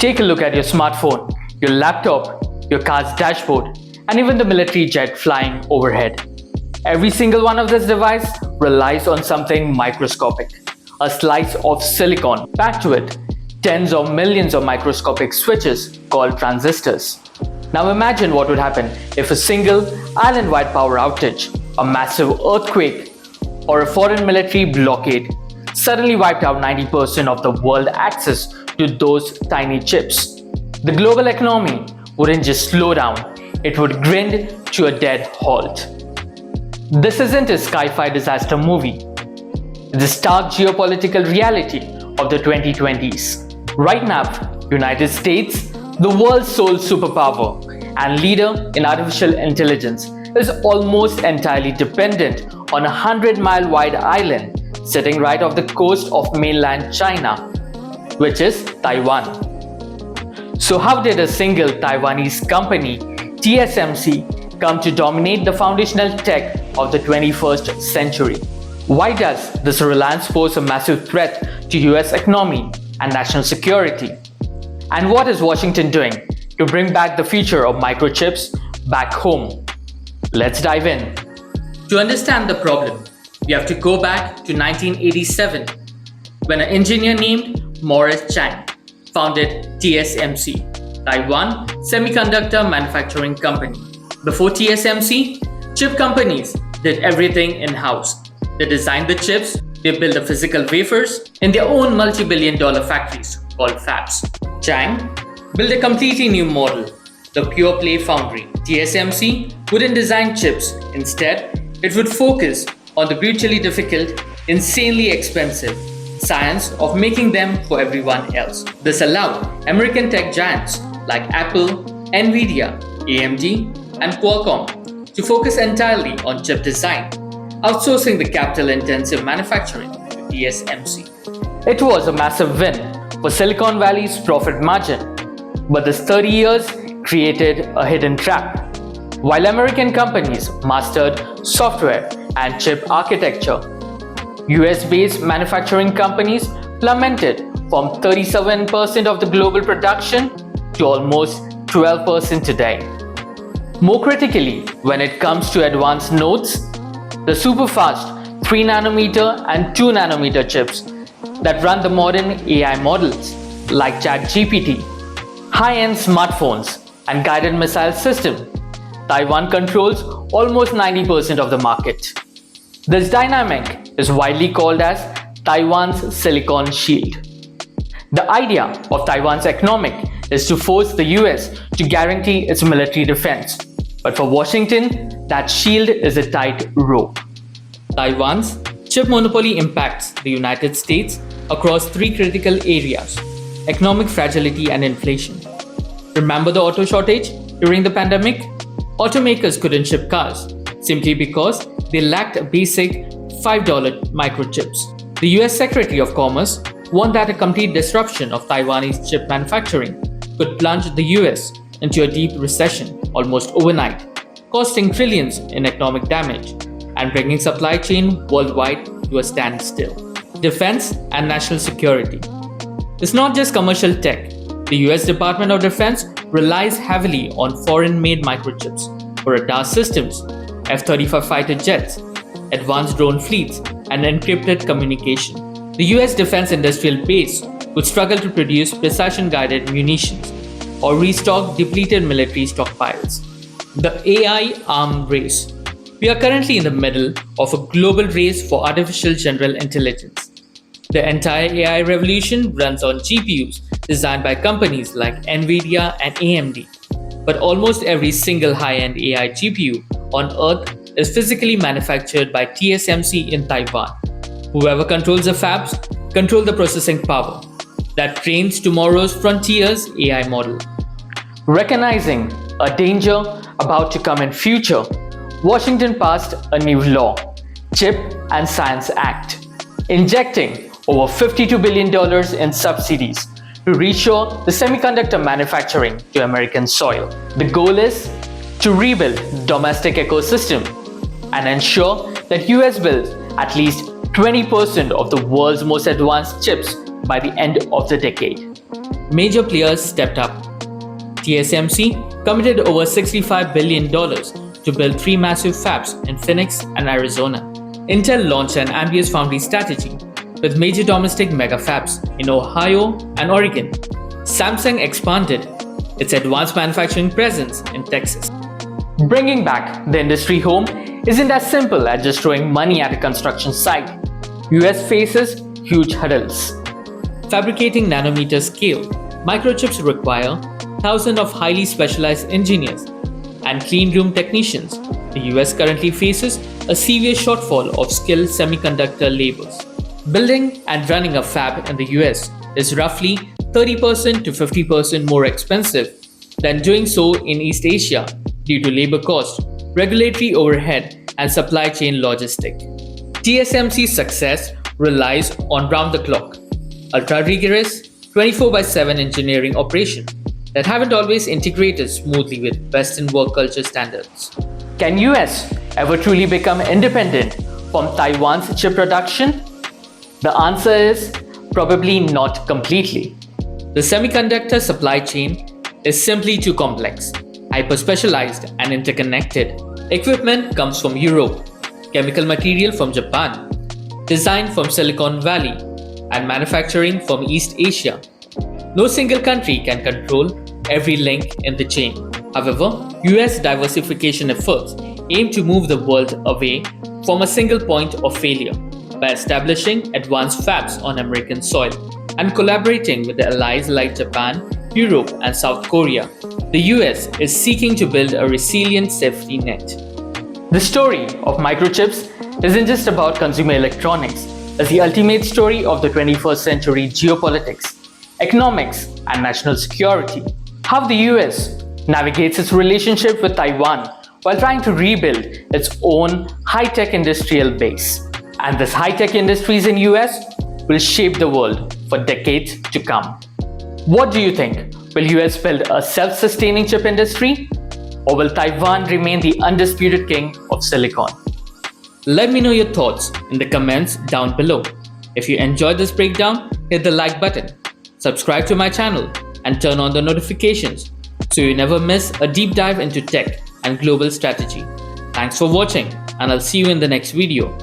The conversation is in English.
Take a look at your smartphone, your laptop, your car's dashboard, and even the military jet flying overhead. Every single one of this device relies on something microscopic, a slice of silicon. Packed to it, tens of millions of microscopic switches called transistors. Now imagine what would happen if a single island-wide power outage, a massive earthquake, or a foreign military blockade suddenly wiped out 90% of the world access to those tiny chips. The global economy wouldn't just slow down, it would grind to a dead halt. This isn't a sci-fi disaster movie. It's the stark geopolitical reality of the 2020s. Right now, United States, the world's sole superpower and leader in artificial intelligence, is almost entirely dependent on a 100-mile wide island sitting right off the coast of mainland China, which is Taiwan. So how did a single Taiwanese company, TSMC, come to dominate the foundational tech of the 21st century? Why does this reliance pose a massive threat to US economy and national security? And what is Washington doing to bring back the future of microchips back home? Let's dive in. To understand the problem, we have to go back to 1987, when an engineer named Morris Chang founded TSMC, Taiwan Semiconductor Manufacturing Company. Before TSMC, chip companies did everything in-house. They designed the chips, they built the physical wafers in their own multi-billion-dollar factories called fabs. Chang built a completely new model, the pure-play foundry. TSMC wouldn't design chips. Instead, it would focus on the brutally difficult, insanely expensive science of making them for everyone else. This allowed American tech giants like Apple, Nvidia, AMD, and Qualcomm to focus entirely on chip design, outsourcing the capital-intensive manufacturing to TSMC. It was a massive win for Silicon Valley's profit margin, but this 30 years created a hidden trap. While American companies mastered software and chip architecture, US-based manufacturing companies plummeted from 37% of the global production to almost 12% today. More critically, when it comes to advanced nodes, the super-fast 3nm and 2nm chips that run the modern AI models like ChatGPT, high-end smartphones, and guided missile systems, Taiwan controls almost 90% of the market. This dynamic is widely called as Taiwan's Silicon Shield. The idea of Taiwan's economic is to force the US to guarantee its military defense. But for Washington, that shield is a tight rope. Taiwan's chip monopoly impacts the United States across three critical areas: economic fragility and inflation. Remember the auto shortage during the pandemic? Automakers couldn't ship cars simply because they lacked basic $5 microchips. The US Secretary of Commerce warned that a complete disruption of Taiwanese chip manufacturing could plunge the US into a deep recession almost overnight, costing trillions in economic damage and bringing supply chain worldwide to a standstill. Defense and national security. It's not just commercial tech. The US Department of Defense relies heavily on foreign-made microchips for radar systems, F-35 fighter jets, advanced drone fleets, and encrypted communication. The US defense industrial base would struggle to produce precision-guided munitions or restock depleted military stockpiles. The AI arms race. We are currently in the middle of a global race for artificial general intelligence. The entire AI revolution runs on GPUs designed by companies like Nvidia and AMD. But almost every single high-end AI GPU on Earth is physically manufactured by TSMC in Taiwan. Whoever controls the fabs control the processing power that trains tomorrow's frontier's AI model. Recognizing a danger about to come in future, Washington passed a new law, Chip and Science Act, injecting over $52 billion in subsidies to reshore the semiconductor manufacturing to American soil. The goal is to rebuild the domestic ecosystem and ensure that US builds at least 20% of the world's most advanced chips by the end of the decade. Major players stepped up. TSMC committed over $65 billion to build 3 massive fabs in Phoenix and Arizona. Intel launched an ambitious foundry strategy with major domestic mega fabs in Ohio and Oregon. Samsung expanded its advanced manufacturing presence in Texas. Bringing back the industry home isn't as simple as just throwing money at a construction site. US faces huge hurdles. Fabricating nanometer scale, microchips require thousands of highly specialized engineers and clean room technicians. The US currently faces a severe shortfall of skilled semiconductor laborers. Building and running a fab in the US is roughly 30% to 50% more expensive than doing so in East Asia due to labor cost, regulatory overhead, and supply chain logistics. TSMC's success relies on round-the-clock, ultra-rigorous, 24/7 engineering operation that haven't always integrated smoothly with Western work culture standards. Can US ever truly become independent from Taiwan's chip production? The answer is probably not completely. The semiconductor supply chain is simply too complex, hyper-specialized and interconnected. Equipment comes from Europe, chemical material from Japan, design from Silicon Valley, and manufacturing from East Asia. No single country can control every link in the chain. However, US diversification efforts aim to move the world away from a single point of failure by establishing advanced fabs on American soil and collaborating with the allies like Japan, Europe, and South Korea. The US is seeking to build a resilient safety net. The story of microchips isn't just about consumer electronics. It's the ultimate story of the 21st century geopolitics, economics, and national security. How the US navigates its relationship with Taiwan while trying to rebuild its own high-tech industrial base. And this high-tech industries in US will shape the world for decades to come. What do you think? Will US build a self-sustaining chip industry? Or will Taiwan remain the undisputed king of silicon? Let me know your thoughts in the comments down below. If you enjoyed this breakdown, hit the like button, subscribe to my channel, and turn on the notifications so you never miss a deep dive into tech and global strategy. Thanks for watching, and I'll see you in the next video.